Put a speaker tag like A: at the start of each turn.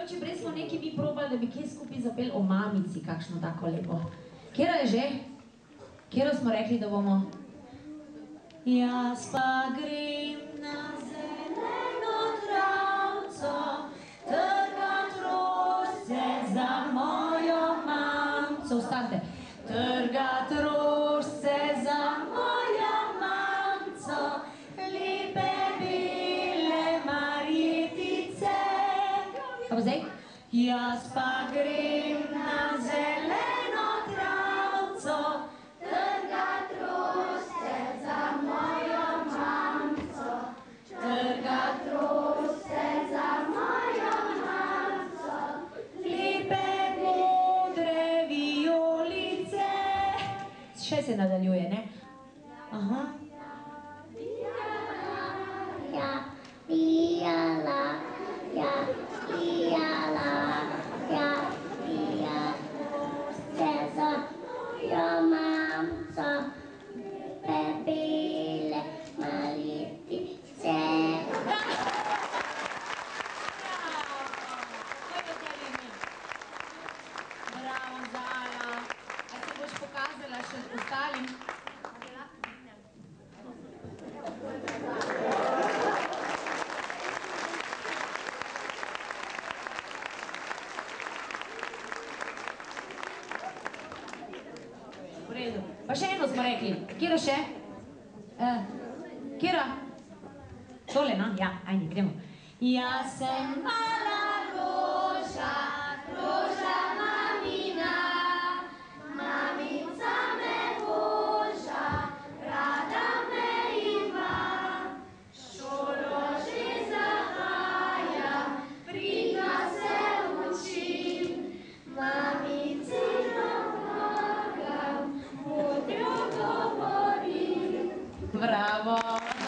A: če prej smo nekaj mi probali, da bi kje skupaj zapeli o mamici, kakšno tako lepo. Kjera je že? Kjero smo rekli, da bomo? Jaz pa grem na zeleno travco, trgat rožice za mojo mamco. Vstante. Trgat rožice za mojo mamco, lepe bele marjetice. Kaj pa zdaj? Jaz pa grem na zeleno travco, trgat rožice za mojo mamco, trgat rožice za mojo mamco, lepe modre vijolice. Še se nadaljuje, ne? Aha.
B: Ja, lijala, ja, lijala, ja, lijala, se za mojo mamco, lepe bele marjetice.
A: Bravo, Zala. A se boš pokazala še ostalim? V redu. Pa še eno smo rekli. Kjera še? Kjera? Tole, no? Ja, ajde, gremo. Jaz sem mala roža, roža mamina, mamica me boža, rada me ima. Šolo že zahajam, pridna se učim, mamicino pomagam, modro govorim. Bravo!